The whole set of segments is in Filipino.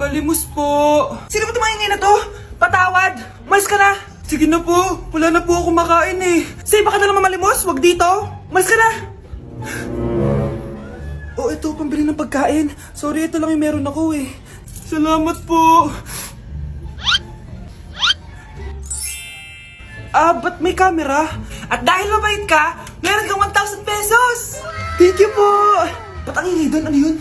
Palimos po. Sino ba tumaingay na to? Patawad. Umalis ka na. Sige na po. Wala na po ako makain eh. Say, baka na lang mamalimos. Wag dito. Umalis ka na. Oh, ito, pambili ng pagkain. Sorry, ito lang yung meron ako eh. Salamat po. Ba't may camera? At dahil mabait ka, meron kang 1,000 pesos! Thank you po! Ba't ang ingay doon? Ano yun?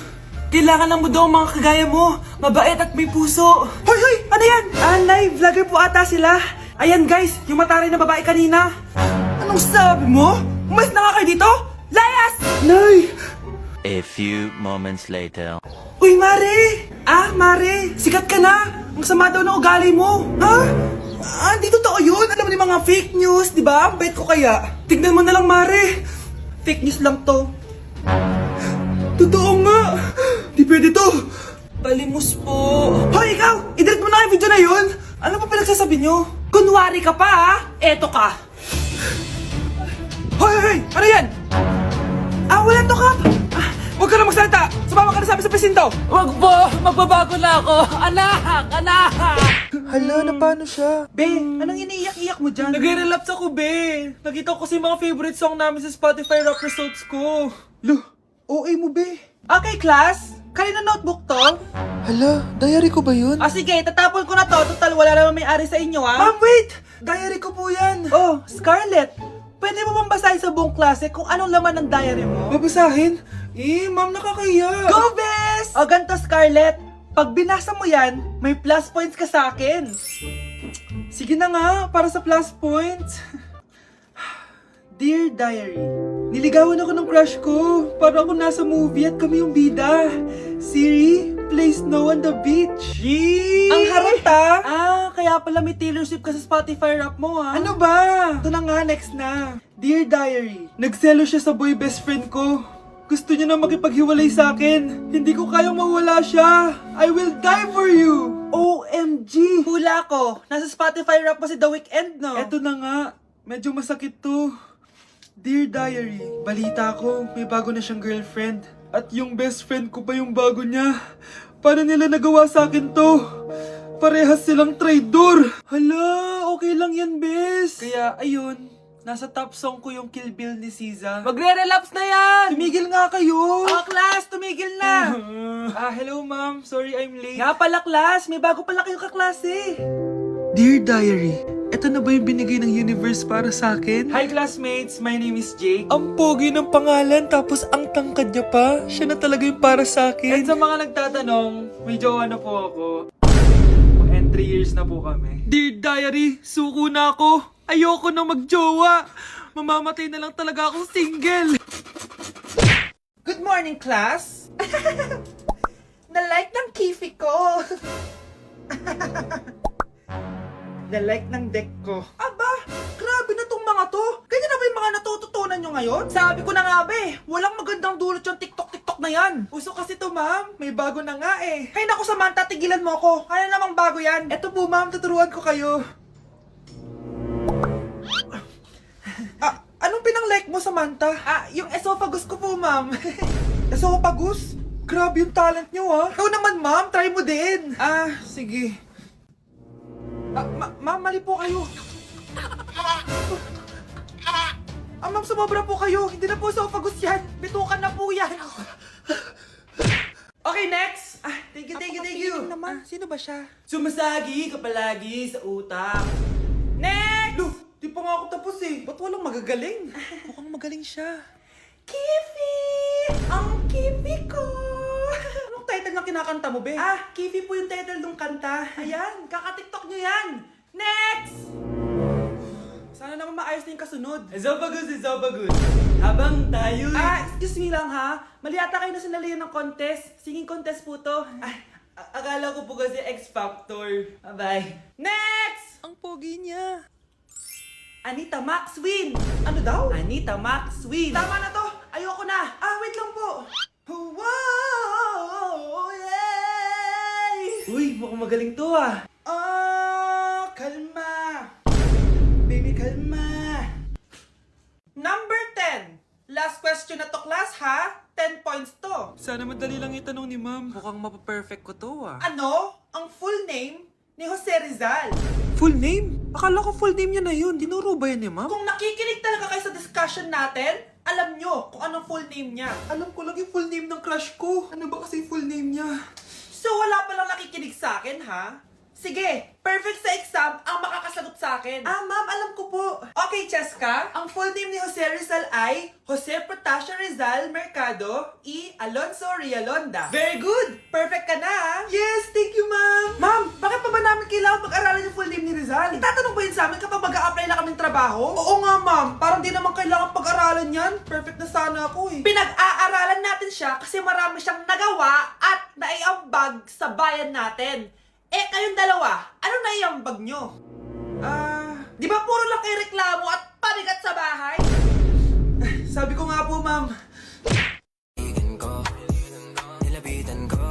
Kailangan mo daw ang mga kagaya mo. Mabait at may puso. Hoy, hoy! Ano yan? Live vlogger po ata sila. Ayan guys, yung mataray na babae kanina. Anong sabi mo? Umalis na nga kayo dito? Layas! Nay! A few moments later. Uy, Mare! Mare! Sikat ka na! Ang sama daw ng ugali mo! Ha? Di totoo yun! Alam mo yung mga fake news, di ba? Ang bait ko kaya. Tignan mo na lang, Mare! Fake news lang to. Totoo nga! Di pwede to! Palimos po! Hoy, ikaw! I-delete mo na yung video na yun! Ano pa pinagsasabi nyo? Kunwari ka pa, ha? Eto ka! Hoy, hoy! Ano yan? Wala to, Kap! Huwag ka na magsalita! Sumama ka na sa amin sa presinto! Wag po! Magbabago na ako! Anak! Anak! Hala, na paano siya? Be, anong iniiyak-iyak mo dyan? Nagre-relapse ako, Be. Nakita ko kasi mga favorite song namin sa Spotify rap results ko. Lo, OA mo, Be. Okay, class. Kanina notebook to? Hala, diary ko ba yun? Sige, tatapon ko na to. Total, wala naman may-ari sa inyo, ha? Ma'am, wait! Diary ko po yan. Oh, Scarlett. Pwede mo bang basahin sa buong klase kung anong laman ng diary mo? Babasahin? Ma'am, nakakahiya. Go, Bes! O, ganito, Scarlett. Pag binasa mo yan, may plus points ka sa akin. Sige na nga, para sa plus points. Dear Diary, niligawan ako ng crush ko. Para ako nasa movie at kami yung bida. Siri, play Snow on the Beach. Yee! Ang harot kaya pala may Taylor Swift ka sa Spotify rap mo ha. Ano ba? Ito na nga, next na. Dear Diary, nagselo siya sa boy best friend ko. Gusto niya na makipaghiwalay sa akin. Hindi ko kayang mawala siya. I will die for you. OMG! Hula ko. Nasa Spotify rap pa si The Weeknd, no? Eto na nga. Medyo masakit to. Dear Diary, balita ko, may bago na siyang girlfriend. At yung best friend ko pa yung bago niya. Paano nila nagawa sa akin to? Parehas silang traidor. Hala, okay lang yan, bes. Kaya, ayun. Nasa top song ko yung Kill Bill ni SZA. Magre-relapse na yan! Tumigil nga kayo! Class! Tumigil na! Hello ma'am. Sorry I'm late. Nga pala, class. May bago pala kayong kaklase. Dear Diary, eto na ba yung binigay ng universe para sa akin? Hi classmates, my name is Jake. Ang pogi ng pangalan tapos ang tangkad niya pa. Siya na talaga yung para sa akin. And sa mga nagtatanong, may jowa na po ako. And 3 years na po kami. Dear Diary, suko na ako. Ayoko na magjowa. Mamamatay na lang talaga akong single. Good morning, class. Na-like ng kifi ko. Na-like ng deck ko. Aba, grabe na tong mga to. Ganyan na ba yung mga natututunan nyo ngayon? Sabi ko na nga ba walang magandang dulot yung TikTok na yan. Uso kasi to, ma'am. May bago na nga eh. Hay naku, Samantha, tigilan mo ako. Ano namang bago yan? Eto po, ma'am, tuturuan ko kayo. Anong pinang-like mo, Samantha? Yung esophagus ko po, ma'am. Esophagus? Grabe yung talent nyo, ha? Ikaw naman, ma'am. Try mo din. Sige. Ma'am, mali po kayo. Ma'am, sumobra po kayo. Hindi na po esophagus yan. Bitukan na po yan. Okay, next. Thank you. naman, sino ba siya? Sumasagi ka palagi sa utak. Next! Look, di pa nga ako tapos eh. Ba't walang magagaling? Mukhang magaling siya. Kifi! Ang Kifi ko! Anong title ng kinakanta mo, be? Kifi po yung title ng kanta. Ayan, kaka-tiktok nyo yan. Next! Sana naman maayos na yung kasunod. Ezobagus. Habang tayo... excuse me lang ha. Mali ata kayo na sinalihan ng contest. Singing contest po to. Akala ko po kasi X Factor. Bye. Next! Ang pogi niya. Anita Max win! Ano daw? Anita Max win! Tama na to! Ayoko na! Wait lang po! Wow! Yay! Uy, mukhang magaling to kalma! Baby, kalma! Number 10. Last question na to, class, ha? 10 points to. Sana madali lang itanong ni ma'am. Mukhang mapaperfect ko to ah. Ano ang full name ni Jose Rizal? Full name? Akala ko full name niya na yun. Dinuro ba yan ni ma'am? Kung nakikinig talaga kayo sa discussion natin, alam nyo kung anong full name niya. Alam ko lang yung full name ng crush ko. Ano ba kasi yung full name niya? So wala palang nakikinig sa akin, ha? Sige, perfect sa exam ang makakasagot sa akin. Ah, ma'am, alam ko po. Okay, Cheska, ang full name ni Jose Rizal ay Jose Protasio Rizal Mercado y Alonso Rialonda. Very good! Perfect ka na, ha? Yes, thank you, ma'am. Ma'am, bakit pa ba namin kailangan pag-aralan yung full name ni Rizal? Itatanong ba yun sa amin kapag mag-a-apply na kaming trabaho? Oo nga, ma'am. Parang di naman kailangan pag-aralan yan. Perfect na sana ako eh. Pinag-aaralan natin siya kasi marami siyang nagawa at naiambag sa bayan natin. Eh, kayong dalawa, ano naiambag nyo? Di ba puro lang kayo reklamo at pabigat sa bahay? Sabi ko nga po, ma'am. Nilapitan ko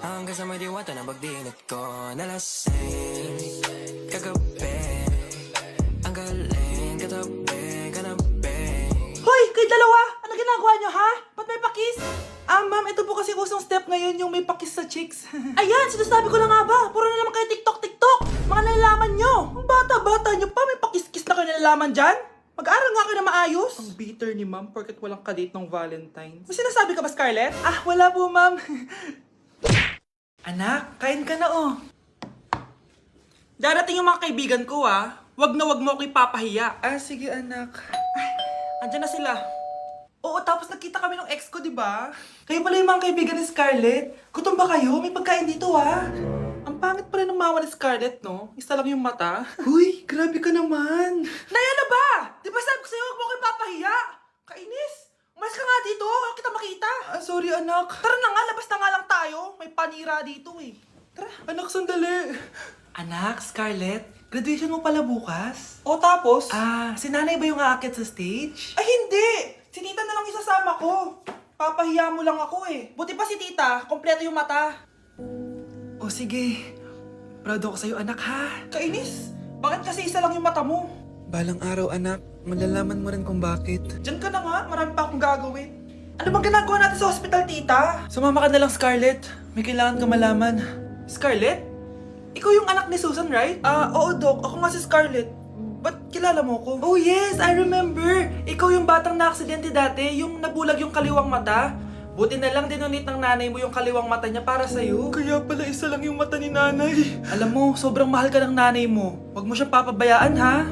hanggang sa may diwata na pagdinat ko. Nalasing kagabi, ang galing katabi, kanabi. Hoy, kayo dalawa! Ano ginagawa nyo, ha? Ba't may pakis? Ma'am, ito po kasi usong step ngayon yung may pakis sa chicks. Ayan, sinasabi ko na nga ba? Puro na naman kayo TikTok! Mga nalalaman nyo! Ang bata-bata nyo pa, may pakis-kis na kayo nalalaman dyan? Mag-aral nga kayo na maayos. Ang bitter ni ma'am porket walang kadate ng Valentine's. May sinasabi ka ba, Scarlett? Wala po, ma'am. Anak, kain ka na oh. Darating yung mga kaibigan ko, ha? Wag na wag mo ako ipapahiya. Sige anak. Andyan na sila. Oo, tapos nagkita kami ng ex ko, di ba? Kayo pala yung mga kaibigan ni Scarlett. Gutom ba kayo? May pagkain dito, ha? Ang pangit pala ng mama ni Scarlett, no? Isa lang yung mata. Huy, grabe ka naman. Naya na ba? Di ba sabi ko sa'yo, huwag mo ko ipapahiya? Kainis. Umalis ka nga dito. Huwag kita makita. Sorry anak. Tara na nga, labas na nga lang tayo. May panira dito, eh. Tara. Anak, sandali. Anak, Scarlett, graduation mo pala bukas? O tapos? Si nanay ba yung aakit sa stage? Ay, hindi! Si tita na lang isasama ko. Papahiya mo lang ako eh. Buti pa si tita, kompleto yung mata. O sige. Proud ako sa'yo anak ha. Kainis, bakit kasi isa lang yung mata mo? Balang araw anak, malalaman mo rin kung bakit. Diyan ka na nga, marami pa akong gagawin. Ano bang ginagawa natin sa hospital, tita? Sumama ka na lang Scarlett. May kailangan ka malaman. Scarlett? Ikaw yung anak ni Susan, right? Oo, Doc. Ako nga si Scarlett. Ba't kilala mo ko? Oh yes, I remember! Ikaw yung batang na-aksidente dati, yung nabulag yung kaliwang mata. Buti na lang dinonate ng nanay mo yung kaliwang mata niya para sa'yo. Kaya pala isa lang yung mata ni nanay. Alam mo, sobrang mahal ka ng nanay mo. Huwag mo siyang papabayaan, ha?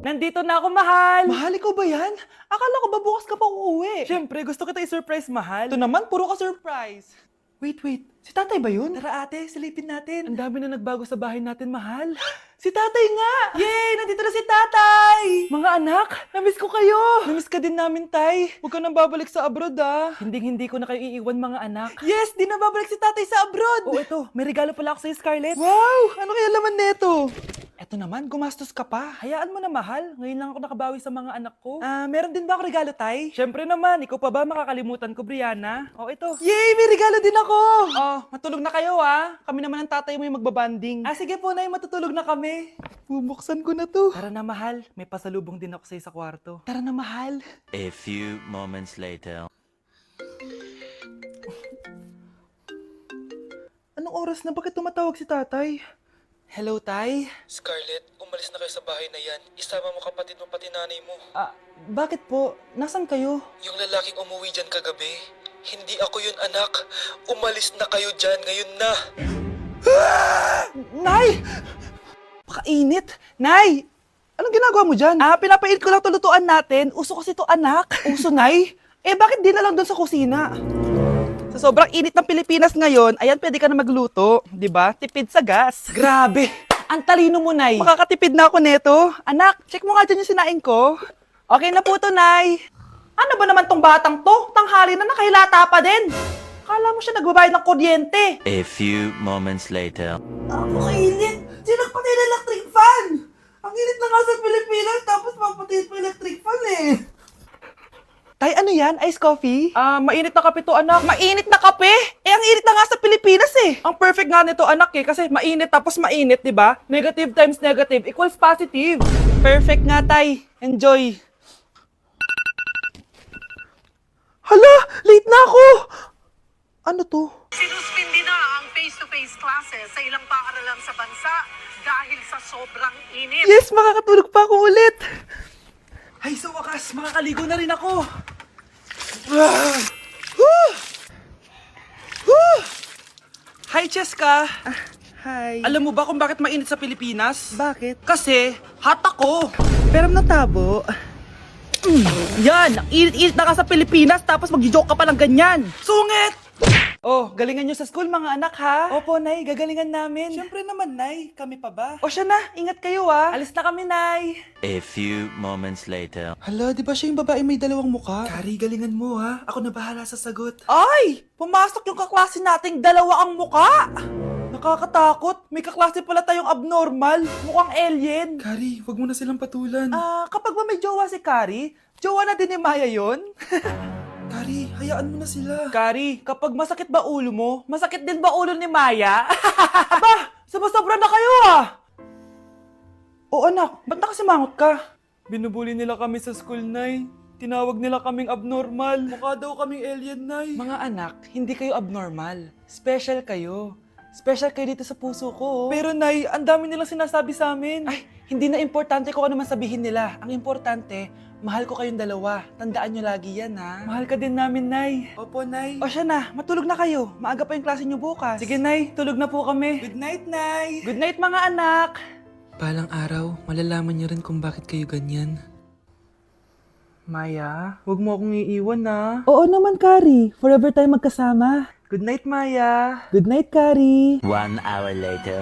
Nandito na ako, mahal! Mahal, ikaw ba yan? Akala ko ba bukas ka pa uuwi? Siyempre, gusto kita i-surprise, mahal. Ito naman, puro ka surprise. Wait. Si tatay ba yun? Tara ate, silipin natin. Ang dami na nagbago sa bahay natin, mahal. Si tatay nga! Yay! Nandito na si tatay! Mga anak, namiss ko kayo. Namiss ka din namin, tay. Huwag ka nang babalik sa abroad, ah. Hindi ko na kayo iiwan, mga anak. Yes! Di na babalik si tatay sa abroad! Oh, ito. May regalo pala ako sa'yo, Scarlett. Wow! Ano kaya laman neto? Eto naman, gumastos ka pa. Hayaan mo na, mahal. Ngayon lang ako nakabawi sa mga anak ko. Meron din ba ako regalo, tay? Siyempre naman. Ikaw pa ba makakalimutan ko, Brianna? Oh, ito. Yay! May regalo din ako! Oh, matulog na kayo, ah. Kami naman ang tatay mo yung magbabanding. Sige po, Nay. Matutulog na kami. Bubuksan ko na to. Tara na, mahal. May pasalubong din ako sa'yo sa kwarto. Tara na, mahal. A few moments later. Anong oras na? Bakit tumatawag si tatay? Hello, tay? Scarlett, umalis na kayo sa bahay na yan. Isama mo kapatid mo pati nanay mo. Bakit po? Nasan kayo? Yung lalaking umuwi dyan kagabi, hindi ako yun anak. Umalis na kayo dyan ngayon na. Nay! Pakainit! Nay! Anong ginagawa mo dyan? Pinapait ko lang to lutuan natin. Uso kasi to, anak. Uso, Nay? Bakit di na lang doon sa kusina? Sa sobrang init ng Pilipinas ngayon, ayan, pwede ka na magluto. Di ba? Tipid sa gas. Grabe! Ang talino mo, Nay. Makakatipid na ako neto. Anak, check mo nga dyan yung sinaing ko. Okay na po to, Nay. Ano ba naman tong batang to? Tanghali na nakahilata pa din. Akala mo siya nagbabayad ng kuryente. A few moments later. Kainit! Sinakpatay na electric fan! Ang init na nga sa Pilipinas, tapos mapatay pa electric fan eh. Tay, ano yan? Ice coffee? Mainit na kape to, anak. Mainit na kape? Ang init na nga sa Pilipinas eh. Ang perfect nga nito, anak eh, kasi mainit tapos mainit, di ba? Negative times negative equals positive. Perfect nga, tay. Enjoy. Hala, late na ako! Ano to? Sinuspindi na ang face-to-face classes sa ilang paaralan sa bansa dahil sa sobrang init. Yes, makakatulog pa ako ulit! Ay, sa wakas, makakaligo na rin ako! Hi, Cheska! Hi. Alam mo ba kung bakit mainit sa Pilipinas? Bakit? Kasi, hot ako! Pero natabo. Yan! Ang init-init na ka sa Pilipinas tapos mag-joke ka pa ng ganyan. Sungit! Oh, galingan nyo sa school mga anak ha? Opo, Nay. Gagalingan namin. Siyempre naman, Nay. Kami pa ba? O siya na. Ingat kayo ha. Alis na kami, Nay. A few moments later. Hala, di ba siya yung babae may dalawang muka? Kari, galingan mo ha. Ako na bahala sa sagot. Ay! Pumasok yung kaklase nating dalawa ang muka! Nakakatakot. May kaklase pala tayong abnormal. Mukhang alien. Kari, wag mo na silang patulan. Kapag ba may jowa si Kari, jowa na din ni Maya yon? Kari, hayaan mo na sila. Kari, kapag masakit ba ulo mo, masakit din ba ulo ni Maya? Aba, sobra na kayo ah! O anak, ba't nakasimangot ka? Binubuli nila kami sa school, Nay. Tinawag nila kaming abnormal. Mukha daw kaming alien, Nay. Mga anak, hindi kayo abnormal. Special kayo. Special kayo dito sa puso ko. Pero Nay, ang dami nilang sinasabi sa amin. Ay, hindi na importante kung ano man sabihin nila. Ang importante, mahal ko kayong dalawa. Tandaan nyo lagi yan, ha? Mahal ka din namin, Nay. Opo, Nay. O siya na, matulog na kayo. Maaga pa yung klase nyo bukas. Sige, Nay. Tulog na po kami. Good night, Nay. Good night, mga anak! Balang araw, malalaman niyo rin kung bakit kayo ganyan. Maya, huwag mo akong iiwan, na. Oo naman, Kari. Forever tayo magkasama. Good night, Maya. Good night, Kari. 1 hour later.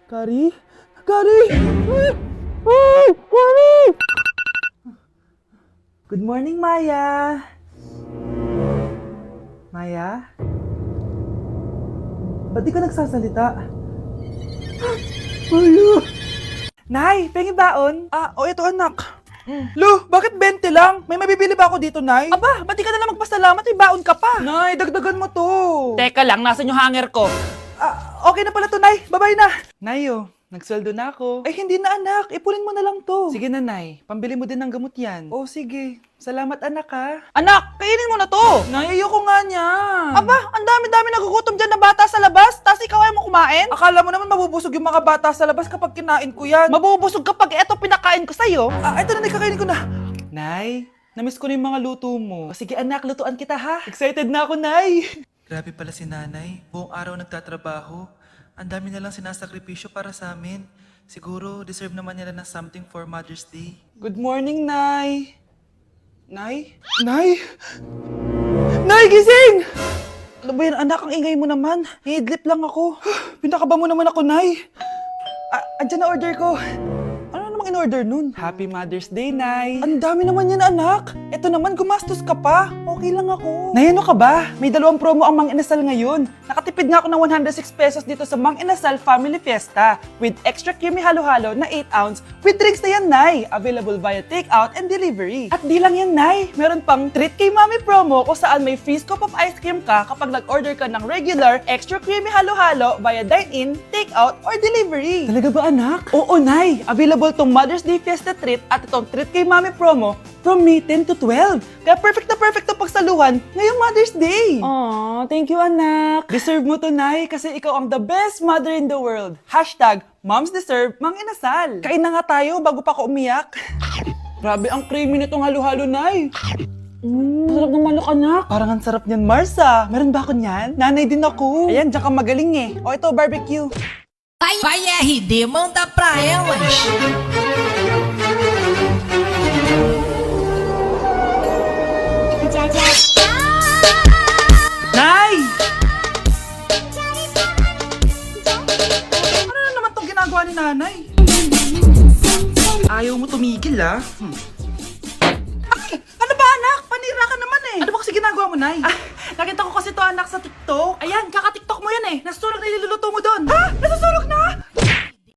Kari? Kari! Ay, Kari! Good morning, Maya. Maya? Ba't di ka nagsasalita? Nay, pengi baon? O ito anak. Lu, bakit 20 lang? May mabibili ba ako dito, Nay? Aba, ba't di ka na lang magpasalamat? May baon ka pa. Nay, dagdagan mo to. Teka lang, nasan yung hanger ko? Okay na pala to, Nay. Bye-bye na. Nayo, nagsweldo na ako. Ay, hindi na anak. Ipunin mo na lang to. Sige na, Nay. Pambili mo din ng gamot yan. Oh, sige. Salamat, anak, ha. Anak, kainin mo na to! Nay, ayoko nga niya. Aba, ang dami-dami nagugutom dyan na bata sa labas, tas ikaw ay mo kumain? Akala mo naman mabubusog yung mga bata sa labas kapag kinain ko yan. Mabubusog kapag eto pinakain ko sa'yo. Ito na, Nay, kakainin ko na. Nay, namiss ko na yung mga luto mo. O sige, anak, lutuan kita, ha. Excited na ako, Nay. Grabe pala si nanay. Buong araw nagtatrabaho. Ang dami nilang sinasakripisyo para sa amin. Siguro, deserve naman nila ng something for Mother's Day. Good morning, Nay. Nay? Nay! Nay, gising! Ano ba yan, anak? Ang ingay mo naman. Hidlip lang ako. Pinakaba mo naman ako, Nay. Andyan na order ko. Ano namang in-order nun? Happy Mother's Day, Nay. Ang dami naman yan, anak. Ito naman, gumastos ka pa. Okay lang ako. Nay, ano ka ba? May 2 promo ang Mang Inasal ngayon. Nakatipid nga ako ng 106 pesos dito sa Mang Inasal Family Fiesta with extra creamy halo-halo na 8 ounce with drinks na yan, Nay. Available via takeout and delivery. At di lang yan, Nay. Meron pang Treat Kay Mami promo kung saan may free scoop of ice cream ka kapag nag-order ka ng regular extra creamy halo-halo via dine-in, takeout, or delivery. Talaga ba, anak? Oo, Nay. Available tong Mother's Day Fiesta Treat at itong Treat Kay Mami promo from May 10 to 12. Kaya perfect na pagsaluhan ngayong Mother's Day. Aw, thank you, anak. Deserve mo to, Nay, kasi ikaw ang the best mother in the world. #Moms deserve Mang Inasal. Kain na nga tayo bago pa ako umiyak. Grabe ang creamy nitong halo-halo, Nay. Sarap ng manok, anak. Parang ang sarap niyan, Marsa. Meron ba ako niyan? Nanay din ako. Ayan, diyan ka magaling eh. O ito, barbecue. Vai RD, manda pra elas. Nay! Ano na naman tong ginagawa ni nanay? Ayaw mo tumigil, ah. Ay! Ano ba, anak? Panira ka naman eh. Ano ba kasi ginagawa mo, Nay? Nakita ko kasi to, anak, sa TikTok. Ayan, kaka-TikTok mo yan eh. Nasusunog na iluluto mo doon. Ha? Nasusunog